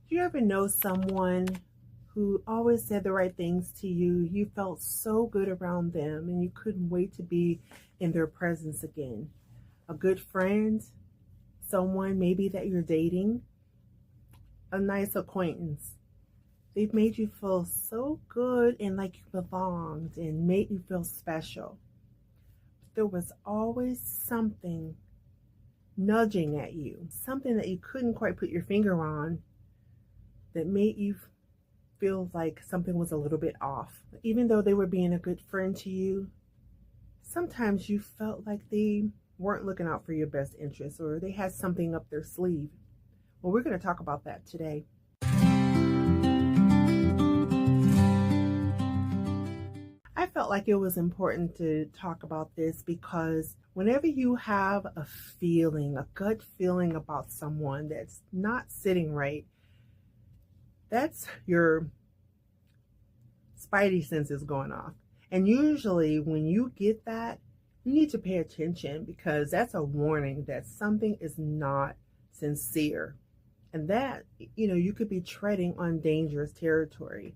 Do you ever know someone who always said the right things to you? You felt so good around them and you couldn't wait to be in their presence again. A good friend, someone maybe that you're dating, a nice acquaintance. They've made you feel so good and like you belonged and made you feel special. But there was always something nudging at you, something that you couldn't quite put your finger on, that made you feel like something was a little bit off. Even though they were being a good friend to you, sometimes you felt like they weren't looking out for your best interests, or they had something up their sleeve. Well, we're going to talk about that today. I felt like it was important to talk about this because whenever you have a feeling, a gut feeling about someone that's not sitting right, that's your spidey senses going off. And usually when you get that, you need to pay attention, because that's a warning that something is not sincere. And that, you could be treading on dangerous territory.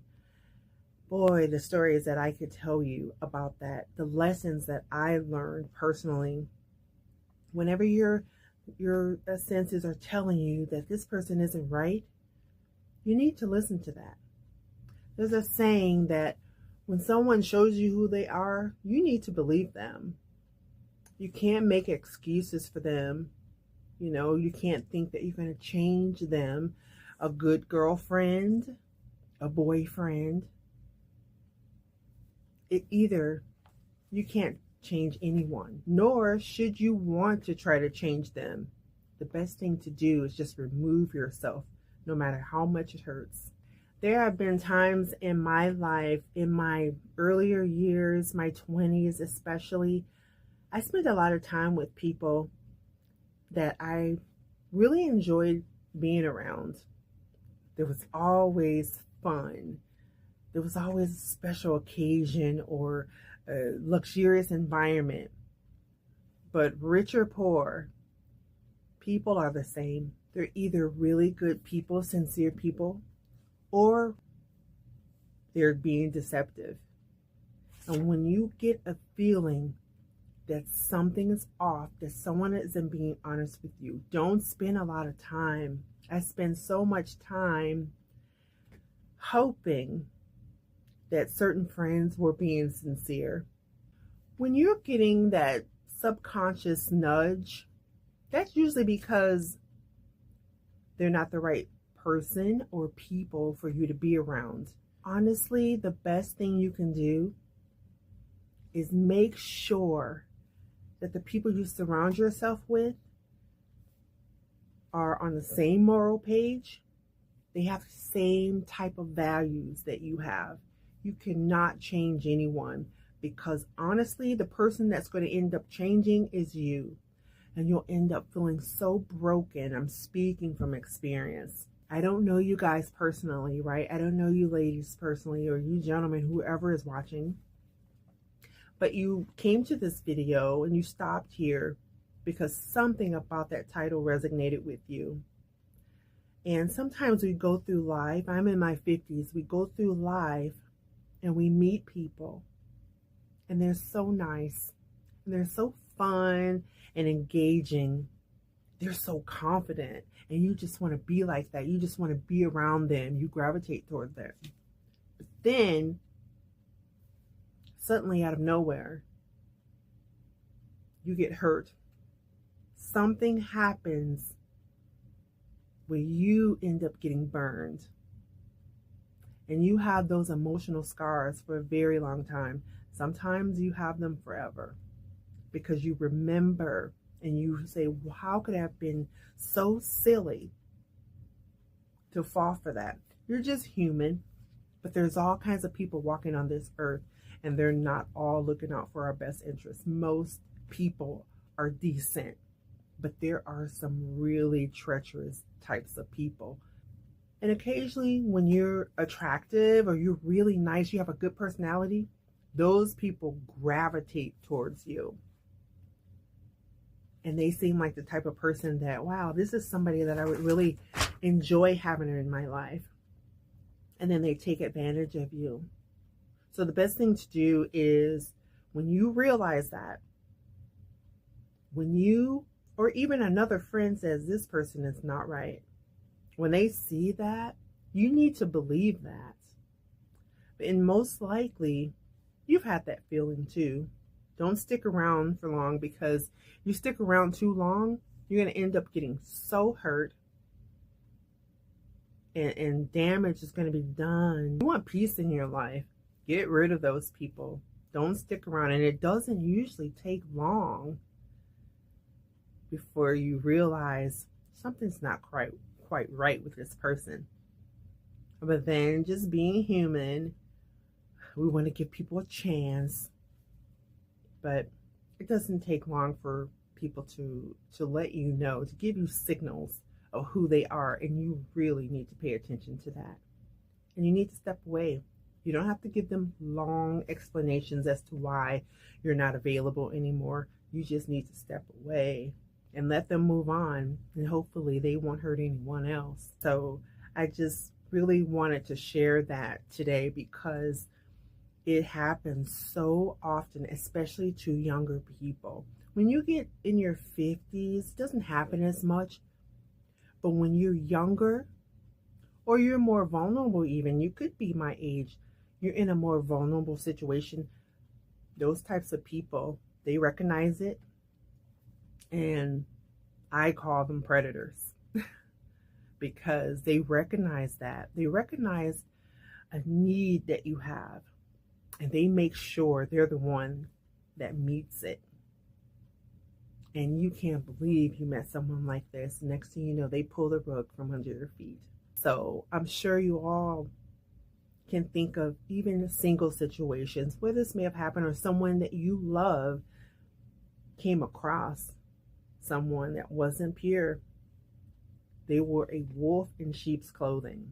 Boy, the stories that I could tell you about that, the lessons that I learned personally. Whenever your senses are telling you that this person isn't right, you need to listen to that. There's a saying that when someone shows you who they are, you need to believe them. You can't make excuses for them. You can't think that you're going to change them. A good girlfriend, a boyfriend. Either you can't change anyone, nor should you want to try to change them. The best thing to do is just remove yourself, no matter how much it hurts. There have been times in my life, in my earlier years, my 20s especially, I spent a lot of time with people that I really enjoyed being around. There was always fun. There was always a special occasion or a luxurious environment. But rich or poor, people are the same. They're either really good people, sincere people, or they're being deceptive. And when you get a feeling that something is off, that someone isn't being honest with you, don't spend a lot of time. I spend so much time hoping that certain friends were being sincere. When you're getting that subconscious nudge, that's usually because they're not the right person or people for you to be around. Honestly, the best thing you can do is make sure that the people you surround yourself with are on the same moral page. They have the same type of values that you have. You cannot change anyone, because honestly, the person that's going to end up changing is you. And you'll end up feeling so broken. I'm speaking from experience. I don't know you guys personally, right? I don't know you ladies personally, or you gentlemen, whoever is watching. But you came to this video and you stopped here because something about that title resonated with you. And sometimes we go through life, I'm in my 50s, we go through life and we meet people and they're so nice and they're so fun and engaging. They're so confident and you just want to be like that. You just want to be around them. You gravitate toward them. But then suddenly out of nowhere, you get hurt. Something happens where you end up getting burned. And you have those emotional scars for a very long time. Sometimes you have them forever because you remember and you say, well, how could I have been so silly to fall for that? You're just human, but there's all kinds of people walking on this earth and they're not all looking out for our best interests. Most people are decent, but there are some really treacherous types of people. And occasionally when you're attractive or you're really nice, you have a good personality, those people gravitate towards you. And they seem like the type of person that, wow, this is somebody that I would really enjoy having her in my life, and then they take advantage of you. So the best thing to do is, when you realize that, when you or even another friend says this person is not right, when they see that, you need to believe that. And most likely, you've had that feeling too. Don't stick around for long, because you stick around too long, you're going to end up getting so hurt, and damage is going to be done. You want peace in your life. Get rid of those people. Don't stick around. And it doesn't usually take long before you realize something's not quite right with this person. But then, just being human, we want to give people a chance. But it doesn't take long for people to let you know, to give you signals of who they are, and you really need to pay attention to that. And you need to step away. You don't have to give them long explanations as to why you're not available anymore. You just need to step away and let them move on, and hopefully they won't hurt anyone else. So I just really wanted to share that today, because it happens so often, especially to younger people. When you get in your 50s, it doesn't happen as much. But when you're younger, or you're more vulnerable even, you could be my age, you're in a more vulnerable situation, those types of people, they recognize it. And I call them predators because they recognize that. They recognize a need that you have, and they make sure they're the one that meets it. And you can't believe you met someone like this. Next thing you know, they pull the rug from under your feet. So I'm sure you all can think of even single situations where this may have happened, or someone that you love came across someone that wasn't pure. They wore a wolf in sheep's clothing,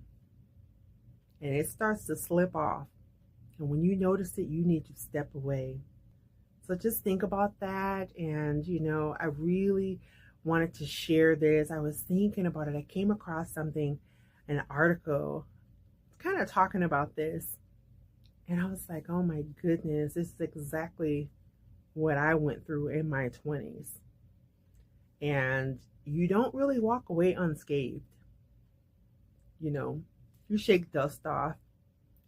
and it starts to slip off. And when you notice it, you need to step away. So just think about that. And, I really wanted to share this. I was thinking about it. I came across something, an article, kind of talking about this. And I was like, oh my goodness, this is exactly what I went through in my 20s. And you don't really walk away unscathed. You shake dust off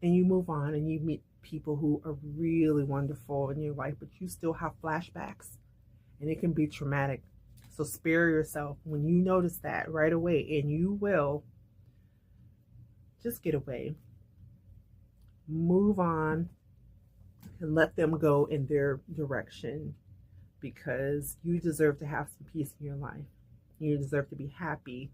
and you move on, and you meet people who are really wonderful in your life, but you still have flashbacks, and it can be traumatic. So spare yourself when you notice that right away, and you will. Just get away, move on, and let them go in their direction, because you deserve to have some peace in your life. You deserve to be happy.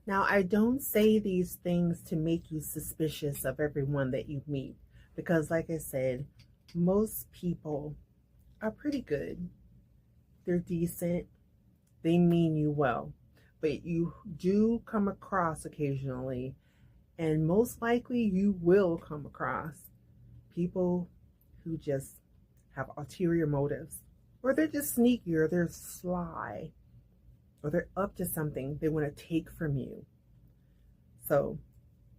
Now, I don't say these things to make you suspicious of everyone that you meet, because like I said, most people are pretty good. They're decent. They mean you well. But you do come across occasionally, and most likely you will come across people who just have ulterior motives, or they're just sneaky, or they're sly, or they're up to something they want to take from you. So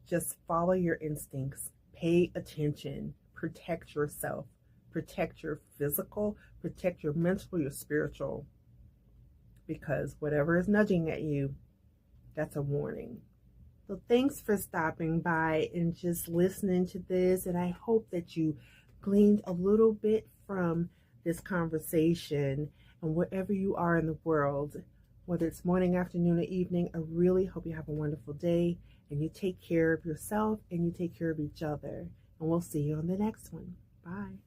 just follow your instincts, pay attention, protect yourself, protect your physical, protect your mental, your spiritual, because whatever is nudging at you, that's a warning. So thanks for stopping by and just listening to this, and I hope that you gleaned a little bit from this conversation. And wherever you are in the world, whether it's morning, afternoon, or evening, I really hope you have a wonderful day, and you take care of yourself and you take care of each other. And we'll see you on the next one. Bye.